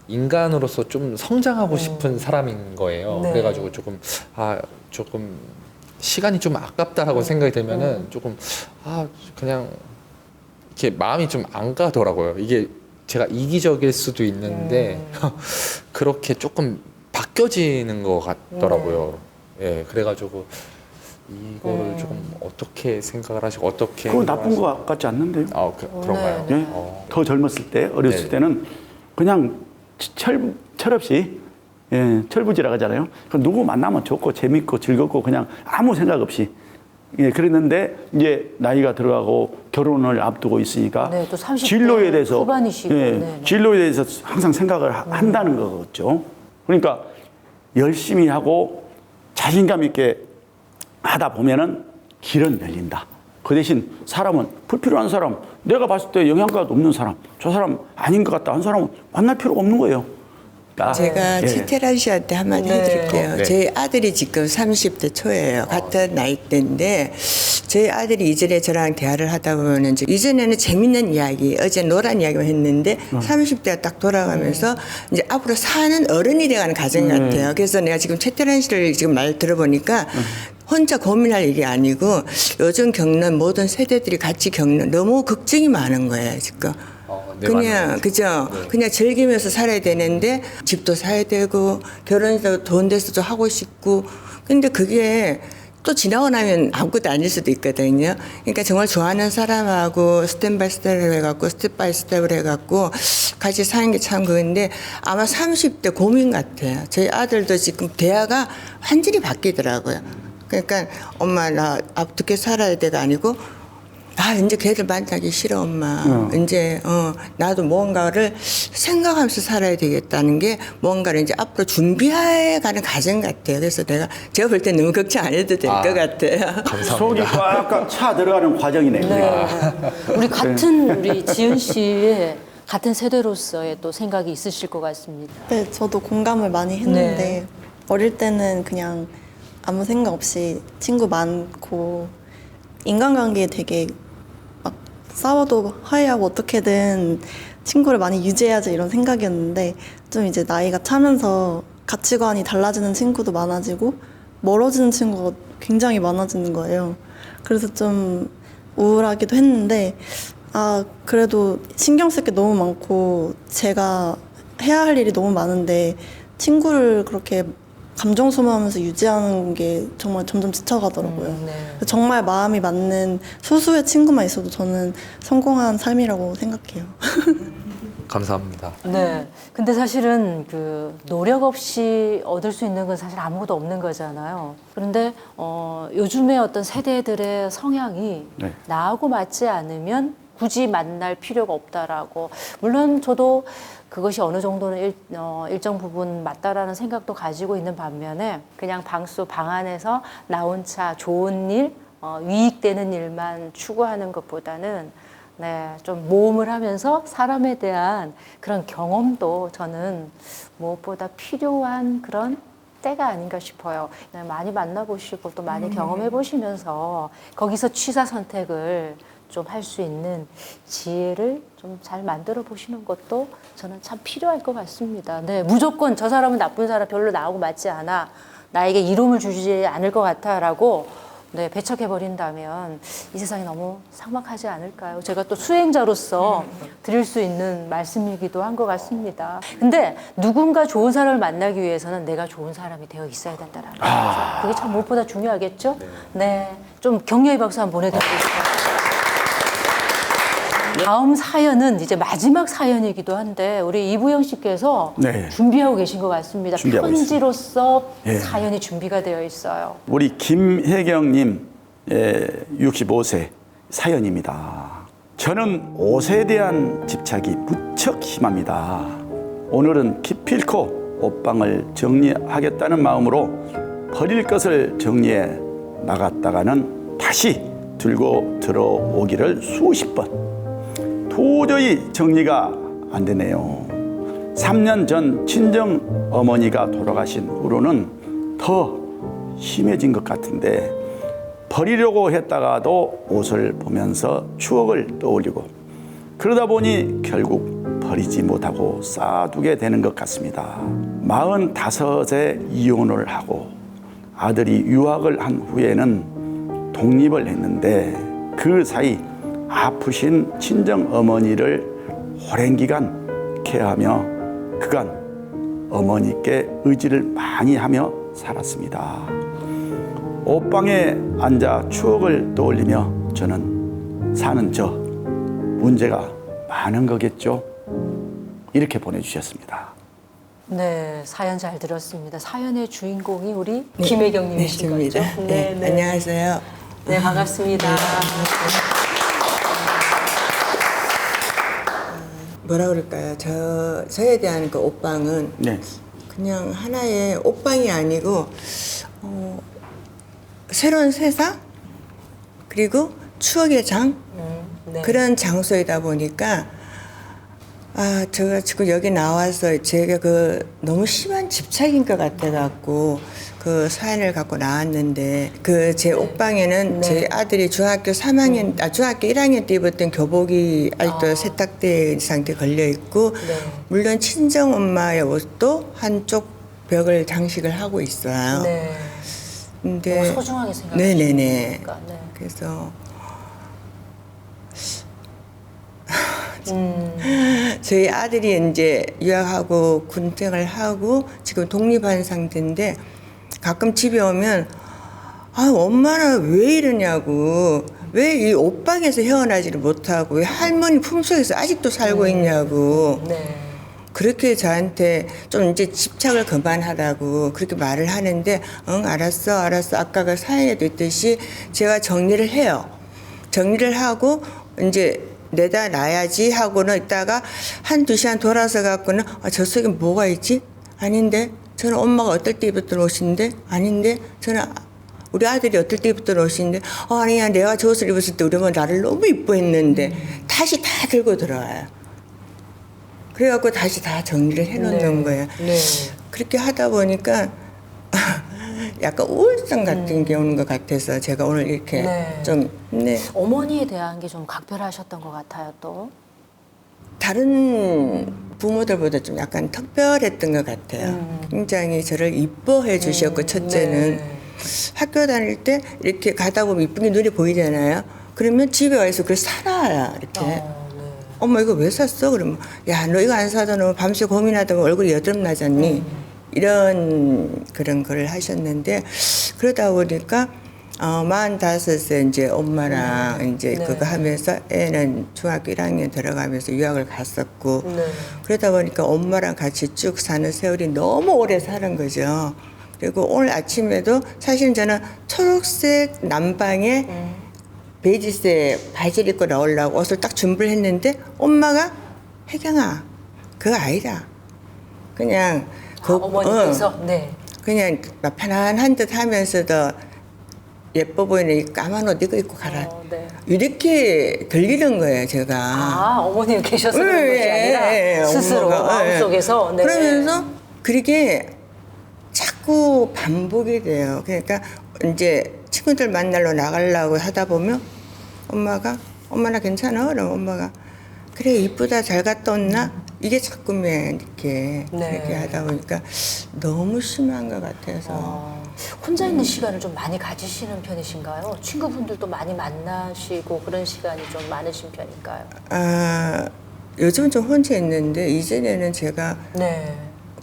인간으로서 좀 성장하고 싶은 사람인 거예요. 네. 그래가지고 조금 시간이 좀 아깝다라고 생각이 들면은 조금 그냥 이렇게 마음이 좀 안 가더라고요. 이게 제가 이기적일 수도 있는데 그렇게 조금 바뀌어지는 것 같더라고요. 예, 그래가지고 이거를 조금 어떻게 생각을 하시고 어떻게 그거 나쁜 것 같지 않는데요? 그런가요? 네, 예? 더 젊었을 때, 어렸을 네. 때는 그냥 철없이, 예, 철부지라 하잖아요. 누구 만나면 좋고 재밌고 즐겁고 그냥 아무 생각 없이. 예, 그랬는데 이제 나이가 들어가고 결혼을 앞두고 있으니까 네, 또 30대 진로에 대해서 후반이시고, 예, 네. 진로에 대해서 항상 생각을 한다는 거겠죠. 그러니까 열심히 하고 자신감 있게 하다 보면은 길은 열린다. 그 대신 사람은 불필요한 사람, 내가 봤을 때 영향가 없는 사람, 저 사람 아닌 것 같다 한 사람은 만날 필요가 없는 거예요. 그러니까 제가 예. 최태란 씨한테 한마디 네. 해드릴게요. 네. 제 아들이 지금 30대 초예요. 같은 나이대인데 제 아들이 이전에 저랑 대화를 하다 보면 이전에는 재밌는 이야기, 어제 노란 이야기만 했는데 30대가 딱 돌아가면서 이제 앞으로 사는 어른이 돼가는 과정 같아요. 그래서 내가 지금 최태란 씨를 지금 말 들어보니까 혼자 고민할 일이 아니고 요즘 겪는 모든 세대들이 같이 겪는 너무 걱정이 많은 거예요, 지금. 네, 그냥 맞아요. 그죠. 네. 그냥 즐기면서 살아야 되는데 집도 사야 되고 결혼해서 돈 돼서도 하고 싶고 근데 그게 또 지나고 나면 아무것도 아닐 수도 있거든요. 그러니까 정말 좋아하는 사람하고 스텝 바이 스텝을 해갖고 스텝 바이 스텝을 해갖고 같이 사는 게 참 그건데 아마 30대 고민 같아요. 저희 아들도 지금 대화가 완전히 바뀌더라고요. 그러니까 엄마 나 어떻게 살아야 돼가 아니고 이제 걔들 만나기 싫어 엄마. 이제 나도 뭔가를 생각하면서 살아야 되겠다는 게 뭔가를 이제 앞으로 준비해가는 과정 같아요. 그래서 제가 볼 때 너무 걱정 안 해도 될 것 같아요. 속이 꽉꽉 차 들어가는 과정이네요. 네. 우리 같은 우리 지은 씨의 같은 세대로서의 또 생각이 있으실 것 같습니다. 네, 저도 공감을 많이 했는데 네. 어릴 때는 그냥 아무 생각 없이 친구 많고 인간관계에 되게 막 싸워도 화해하고 어떻게든 친구를 많이 유지해야지 이런 생각이었는데 좀 이제 나이가 차면서 가치관이 달라지는 친구도 많아지고 멀어지는 친구가 굉장히 많아지는 거예요. 그래서 좀 우울하기도 했는데 그래도 신경 쓸 게 너무 많고 제가 해야 할 일이 너무 많은데 친구를 그렇게 감정 소모하면서 유지하는 게 정말 점점 지쳐가더라고요. 네. 정말 마음이 맞는 소수의 친구만 있어도 저는 성공한 삶이라고 생각해요. 감사합니다. 네. 근데 사실은 그 노력 없이 얻을 수 있는 건 사실 아무것도 없는 거잖아요. 그런데 요즘에 어떤 세대들의 성향이 네. 나하고 맞지 않으면 굳이 만날 필요가 없다라고. 물론 저도 그것이 어느 정도는 일정 부분 맞다라는 생각도 가지고 있는 반면에 그냥 방 안에서 나 혼자 좋은 일, 유익되는 일만 추구하는 것보다는 네, 좀 모험을 하면서 사람에 대한 그런 경험도 저는 무엇보다 필요한 그런 때가 아닌가 싶어요. 네, 많이 만나보시고 또 많이 경험해보시면서 거기서 취사 선택을 좀 할 수 있는 지혜를 좀 잘 만들어 보시는 것도 저는 참 필요할 것 같습니다. 네, 무조건 저 사람은 나쁜 사람 별로 나하고 맞지 않아. 나에게 이로움을 주지 않을 것 같아라고 네, 배척해버린다면 이 세상이 너무 삭막하지 않을까요? 제가 또 수행자로서 드릴 수 있는 말씀이기도 한 것 같습니다. 근데 누군가 좋은 사람을 만나기 위해서는 내가 좋은 사람이 되어 있어야 된다는 거죠. 그게 참 무엇보다 중요하겠죠? 네. 좀 격려의 박수 한번 보내드리고 싶어요. 다음 사연은 이제 마지막 사연이기도 한데 우리 이부영 씨께서 네. 준비하고 계신 것 같습니다. 준비하고 편지로서 예. 사연이 준비가 되어 있어요. 우리 김혜경님 65세 사연입니다. 저는 옷에 대한 집착이 무척 심합니다. 오늘은 기필코 옷방을 정리하겠다는 마음으로 버릴 것을 정리해 나갔다가는 다시 들고 들어오기를 수십 번. 도저히 정리가 안 되네요. 3년 전 친정 어머니가 돌아가신 후로는 더 심해진 것 같은데 버리려고 했다가도 옷을 보면서 추억을 떠올리고 그러다 보니 결국 버리지 못하고 쌓아두게 되는 것 같습니다. 45세 이혼을 하고 아들이 유학을 한 후에는 독립을 했는데 그 사이 아프신 친정 어머니를 오랜 기간 케어하며 그간 어머니께 의지를 많이 하며 살았습니다. 옷방에 앉아 추억을 떠올리며 저는 사는 저 문제가 많은 거겠죠? 이렇게 보내주셨습니다. 네, 사연 잘 들었습니다. 사연의 주인공이 우리 김혜경 님이신 거죠? 네, 안녕하세요. 네, 반갑습니다. 뭐라 그럴까요? 저에 대한 그 옷방은 네. 그냥 하나의 옷방이 아니고 새로운 세상 그리고 추억의 장 네. 그런 장소이다 보니까 제가 지금 여기 나와서 제가 너무 심한 집착인 것 같아갖고 그 사연을 갖고 나왔는데 제 옷방에는 제 아들이 중학교 3학년, 중학교 1학년 때 입었던 교복이 아직도 세탁대 상태에 걸려 있고 물론 친정 엄마의 옷도 한쪽 벽을 장식을 하고 있어요. 네. 근데 너무 소중하게 생각하시니까. 네네네. 네. 그래서 저희 아들이 이제 유학하고 군생활 하고 지금 독립한 상태인데 가끔 집에 오면 엄마는 왜 이러냐고 왜 이 옷방에서 헤어나지를 못하고 왜 할머니 품속에서 아직도 살고 있냐고 네. 그렇게 저한테 좀 이제 집착을 그만하라고 그렇게 말을 하는데 응 알았어 아까 그 사연에도 있듯이 제가 정리를 해요. 정리를 하고 이제 내다 놔야지 하고는 있다가 한두 시간 돌아서 갖고는 저 속에 뭐가 있지? 아닌데 저는 엄마가 어떨 때 입었던 옷인데 아닌데 저는 우리 아들이 어떨 때 입었던 옷인데 아니야 내가 저 옷을 입었을 때 우리 엄마 나를 너무 이뻐했는데 다시 다 들고 들어와요. 그래갖고 다시 다 정리를 해놓는 거예요. 네. 그렇게 하다 보니까 약간 우울증 같은 게 오는 것 같아서 제가 오늘 이렇게 어머니에 대한 게 좀 각별하셨던 것 같아요, 또. 다른 부모들보다 좀 약간 특별했던 것 같아요. 굉장히 저를 이뻐해 주셨고 첫째는 학교 다닐 때 이렇게 가다 보면 이쁜 게 눈에 보이잖아요. 그러면 집에 와서 그걸 사놔요, 이렇게. 엄마 이거 왜 샀어? 그러면 야 너 이거 안 사다 놓으면 밤새 고민하다가 얼굴이 여드름 나잖니. 이런 그런 걸 하셨는데 그러다 보니까 45세 이제 엄마랑 이제 그거 하면서 애는 중학교 1학년 들어가면서 유학을 갔었고 그러다 보니까 엄마랑 같이 쭉 사는 세월이 너무 오래 사는 거죠. 그리고 오늘 아침에도 사실 저는 초록색 남방에 베이지색 바지를 입고 나오려고 옷을 딱 준비를 했는데 엄마가 혜경아 그거 아니다. 그냥 어머니께서 그냥 편안한 듯 하면서도 예뻐 보이는 이 까만 옷 이거 입고 가라. 이렇게 들리는 거예요, 제가. 어머니가 계셔서 그런 것이 아니라 스스로 마음속에서. 그러면서 그게 자꾸 반복이 돼요. 그러니까 이제 친구들 만나러 나가려고 하다 보면 엄마 나 괜찮아? 그럼 엄마가 그래 이쁘다 잘 갔다 왔나? 이게 자꾸만 이렇게 그렇게 하다 보니까 너무 심한 것 같아서 혼자 있는 시간을 좀 많이 가지시는 편이신가요? 친구분들도 많이 만나시고 그런 시간이 좀 많으신 편인가요? 요즘은 좀 혼자 있는데 이전에는 제가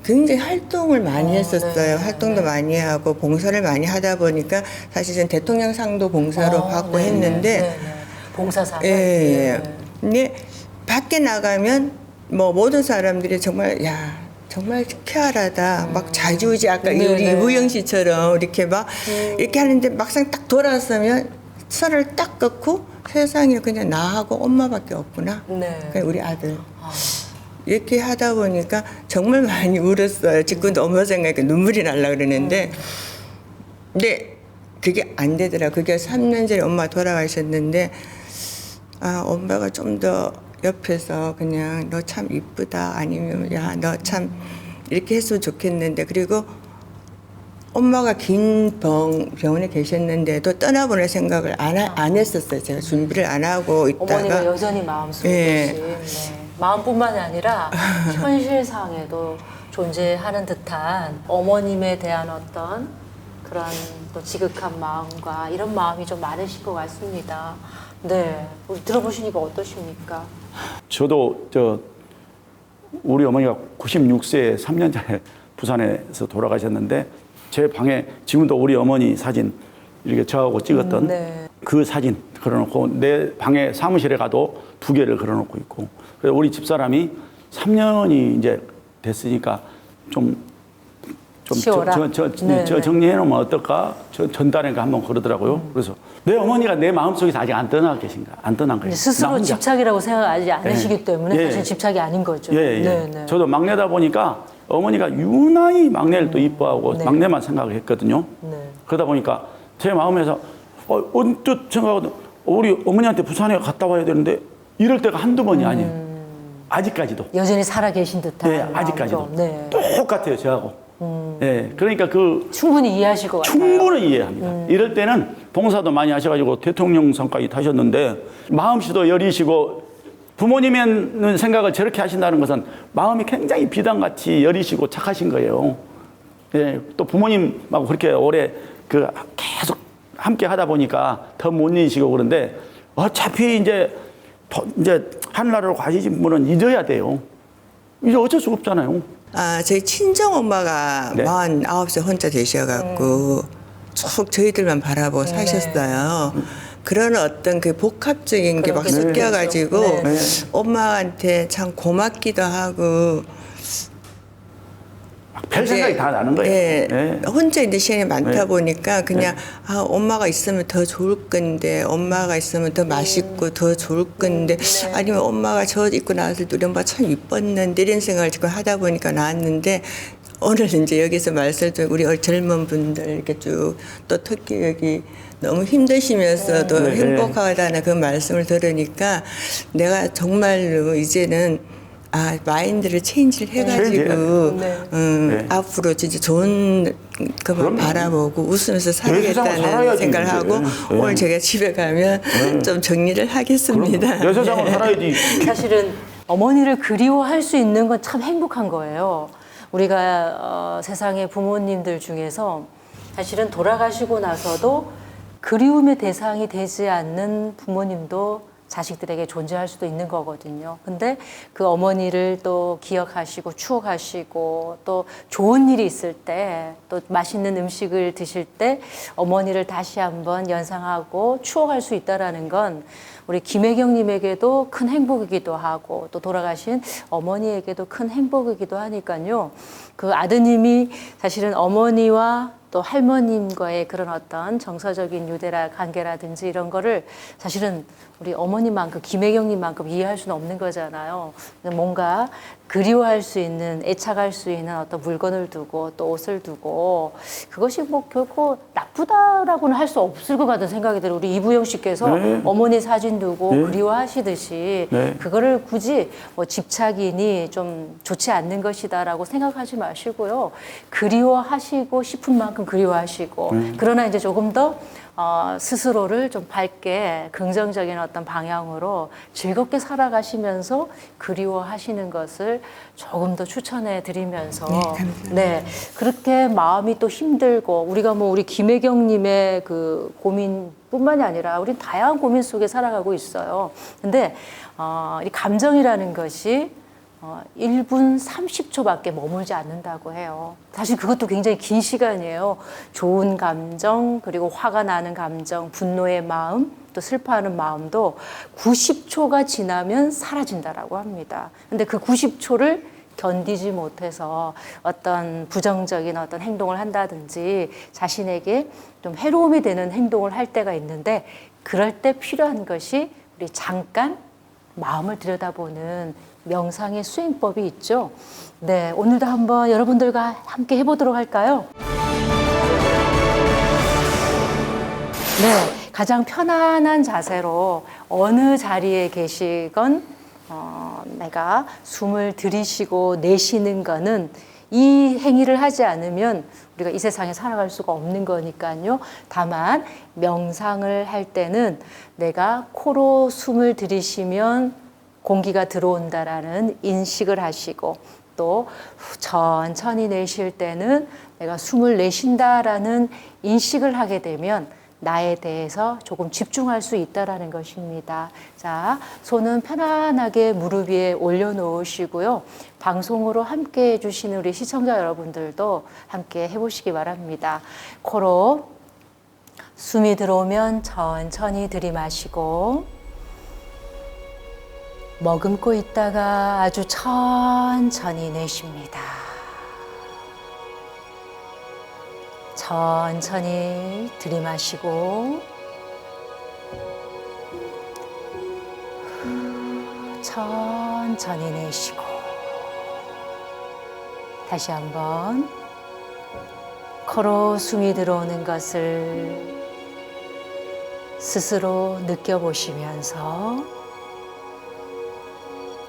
굉장히 활동을 많이 했었어요. 활동도 많이 하고 봉사를 많이 하다 보니까 사실 전 대통령상도 봉사로 받고 했는데 봉사상. 근데 밖에 나가면 뭐 모든 사람들이 정말 정말 쾌활하다. 막 자주지 아까 우리 이부영 씨처럼 이렇게 막 이렇게 하는데 막상 딱 돌아서면 선을 딱 끊고 세상에 그냥 나하고 엄마밖에 없구나. 그냥 우리 아들. 이렇게 하다 보니까 정말 많이 울었어요. 지금도 엄마 생각에 눈물이 날라 그러는데 근데 그게 안 되더라. 그게 3년 전에 엄마 돌아가셨는데 엄마가 좀 더 옆에서 그냥 너 참 이쁘다 아니면 야 너 참 이렇게 했으면 좋겠는데 그리고 엄마가 긴 병원에 계셨는데도 떠나보낼 생각을 안 했었어요. 제가 준비를 안 하고 있다가 어머니가 여전히 마음속에 계신 마음뿐만이 아니라 현실상에도 존재하는 듯한 어머님에 대한 어떤 그런 또 지극한 마음과 이런 마음이 좀 많으실 것 같습니다. 네, 우리 들어보시니까 어떠십니까? 저도 우리 어머니가 96세에 3년 전에 부산에서 돌아가셨는데 제 방에 지금도 우리 어머니 사진 이렇게 저하고 찍었던 그 사진 걸어놓고 내 방에 사무실에 가도 2개를 걸어놓고 있고 그래서 우리 집사람이 3년이 이제 됐으니까 저 정리해 놓으면 어떨까? 전달해가 한번 그러더라고요. 그래서 내 어머니가 내 마음속에서 아직 안 떠나 계신가? 안 떠난 거예요. 스스로 집착이라고 생각하지 않으시기 때문에 사실 집착이 아닌 거죠. 저도 막내다 보니까 어머니가 유난히 막내를 또 이뻐하고 막내만 생각을 했거든요. 그러다 보니까 제 마음에서 언뜻 생각하거든. 우리 어머니한테 부산에 갔다 와야 되는데 이럴 때가 한두 번이 아니에요. 아직까지도. 여전히 살아 계신 듯한 네, 아직까지도. 네. 똑같아요, 저하고. 네, 그러니까 충분히 이해하실 것 같아요. 충분히 이해합니다. 이럴 때는 봉사도 많이 하셔가지고 대통령상까지 타셨는데 마음씨도 여리시고 부모님의 생각을 저렇게 하신다는 것은 마음이 굉장히 비단같이 여리시고 착하신 거예요. 예, 또 부모님하고 그렇게 오래 계속 함께 하다 보니까 더 못 잊으시고 그런데 어차피 이제 하늘나라로 가시신 분은 잊어야 돼요. 이제 어쩔 수 없잖아요. 저희 친정 엄마가 49세 혼자 되셔갖고 쭉 저희들만 바라보고 사셨어요. 그런 어떤 그 복합적인 게 막 섞여가지고 엄마한테 참 고맙기도 하고 별 생각이 다 나는 거예요. 혼자 있는 시간이 많다 보니까 그냥 엄마가 있으면 더 좋을 건데 엄마가 있으면 더 맛있고 더 좋을 건데 아니면 엄마가 저 입고 나왔을 때 우리 엄마 참 이뻤는데 이런 생각을 지금 하다 보니까 나왔는데 오늘 이제 여기서 말씀 좀 우리 젊은 분들 이렇게 쭉 또 특히 여기 너무 힘드시면서도 행복하다는 그 말씀을 들으니까 내가 정말로 이제는 마인드를 체인지를 해가지고 앞으로 진짜 좋은 것만 바라보고 웃으면서 살겠다는 생각을 하고 오늘 제가 집에 가면 좀 정리를 하겠습니다. 내 세상을 살아야지. 사실은 어머니를 그리워할 수 있는 건 참 행복한 거예요. 우리가 세상의 부모님들 중에서 사실은 돌아가시고 나서도 그리움의 대상이 되지 않는 부모님도 자식들에게 존재할 수도 있는 거거든요. 근데 그 어머니를 또 기억하시고 추억하시고 또 좋은 일이 있을 때 또 맛있는 음식을 드실 때 어머니를 다시 한번 연상하고 추억할 수 있다라는 건 우리 김혜경님에게도 큰 행복이기도 하고 또 돌아가신 어머니에게도 큰 행복이기도 하니까요. 그 아드님이 사실은 어머니와 또 할머님과의 그런 어떤 정서적인 유대라 관계라든지 이런 거를 사실은 우리 어머니만큼 김혜경님만큼 이해할 수는 없는 거잖아요. 뭔가 그리워할 수 있는 애착할 수 있는 어떤 물건을 두고 또 옷을 두고 그것이 뭐 결코 나쁘다라고는 할 수 없을 것 같은 생각이 들어요. 우리 이부영 씨께서 어머니 사진 두고 그리워하시듯이 그거를 굳이 뭐 집착이니 좀 좋지 않는 것이다라고 생각하지 마시고요. 그리워하시고 싶은 만큼 그리워하시고 그러나 이제 조금 더 스스로를 좀 밝게 긍정적인 어떤 방향으로 즐겁게 살아가시면서 그리워하시는 것을 조금 더 추천해 드리면서 그렇게 마음이 또 힘들고 우리가 뭐 우리 김혜경님의 그 고민뿐만이 아니라 우린 다양한 고민 속에 살아가고 있어요. 근데 이 감정이라는 것이 1분 30초밖에 머물지 않는다고 해요. 사실 그것도 굉장히 긴 시간이에요. 좋은 감정, 그리고 화가 나는 감정, 분노의 마음, 또 슬퍼하는 마음도 90초가 지나면 사라진다라고 합니다. 근데 그 90초를 견디지 못해서 어떤 부정적인 어떤 행동을 한다든지 자신에게 좀 해로움이 되는 행동을 할 때가 있는데, 그럴 때 필요한 것이 우리 잠깐 마음을 들여다보는 명상의 수행법이 있죠. 네, 오늘도 한번 여러분들과 함께 해보도록 할까요? 네, 가장 편안한 자세로 어느 자리에 계시건 내가 숨을 들이쉬고 내쉬는 거는, 이 행위를 하지 않으면 우리가 이 세상에 살아갈 수가 없는 거니까요. 다만 명상을 할 때는 내가 코로 숨을 들이쉬면 공기가 들어온다라는 인식을 하시고, 또 천천히 내쉴 때는 내가 숨을 내쉰다라는 인식을 하게 되면 나에 대해서 조금 집중할 수 있다라는 것입니다. 자, 손은 편안하게 무릎 위에 올려놓으시고요. 방송으로 함께 해주시는 우리 시청자 여러분들도 함께 해보시기 바랍니다. 코로 숨이 들어오면 천천히 들이마시고, 머금고 있다가 아주 천천히 내쉽니다. 천천히 들이마시고, 천천히 내쉬고, 다시 한번 코로 숨이 들어오는 것을 스스로 느껴보시면서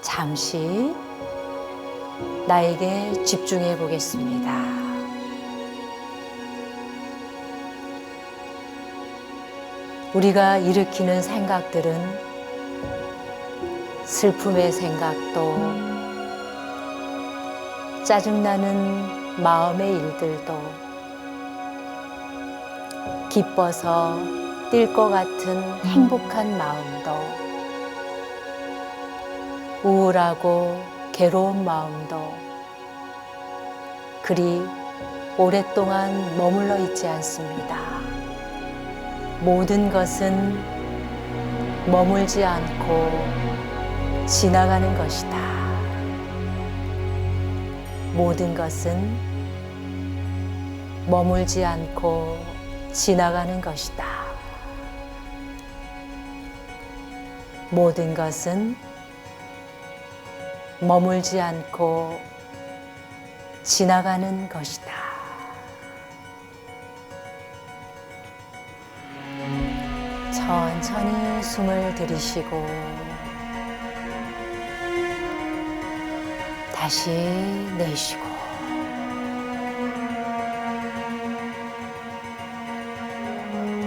잠시 나에게 집중해 보겠습니다. 우리가 일으키는 생각들은 슬픔의 생각도, 짜증나는 마음의 일들도, 기뻐서 뛸 것 같은 행복한 마음도, 우울하고 괴로운 마음도 그리 오랫동안 머물러 있지 않습니다. 모든 것은 머물지 않고 지나가는 것이다. 모든 것은 머물지 않고 지나가는 것이다. 모든 것은 머물지 않고 지나가는 것이다. 천천히 숨을 들이쉬고 다시 내쉬고,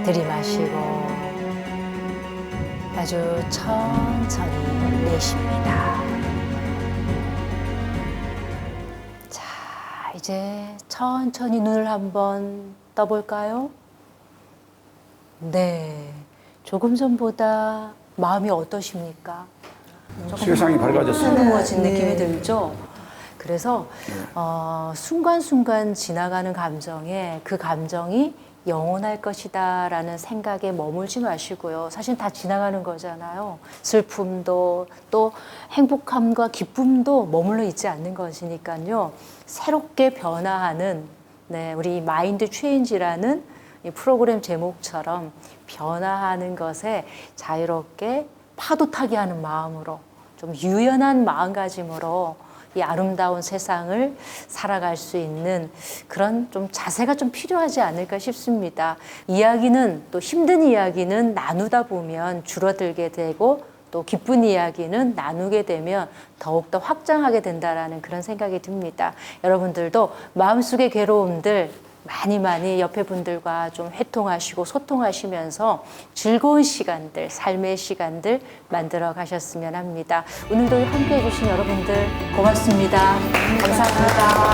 들이마시고 아주 천천히 내쉽니다. 자, 이제 천천히 눈을 한번 떠볼까요? 네, 조금 전보다 마음이 어떠십니까? 세상이 밝아졌습니다. 새로워진 느낌이 들죠? 그래서 순간순간 지나가는 감정에 그 감정이 영원할 것이다 라는 생각에 머물지 마시고요. 사실 다 지나가는 거잖아요. 슬픔도 또 행복함과 기쁨도 머물러 있지 않는 것이니까요. 새롭게 변화하는, 네, 우리 마인드 체인지라는 이 프로그램 제목처럼 변화하는 것에 자유롭게 파도 타기 하는 마음으로, 좀 유연한 마음가짐으로 이 아름다운 세상을 살아갈 수 있는 그런 좀 자세가 좀 필요하지 않을까 싶습니다. 이야기는, 또 힘든 이야기는 나누다 보면 줄어들게 되고, 또 기쁜 이야기는 나누게 되면 더욱더 확장하게 된다라는 그런 생각이 듭니다. 여러분들도 마음속의 괴로움들 많이 옆에 분들과 좀 회통하시고 소통하시면서 즐거운 시간들, 삶의 시간들 만들어 가셨으면 합니다. 오늘도 함께 해주신 여러분들 고맙습니다. 감사합니다.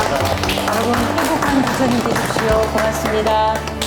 여러분 행복한 도전이 되십시오. 고맙습니다.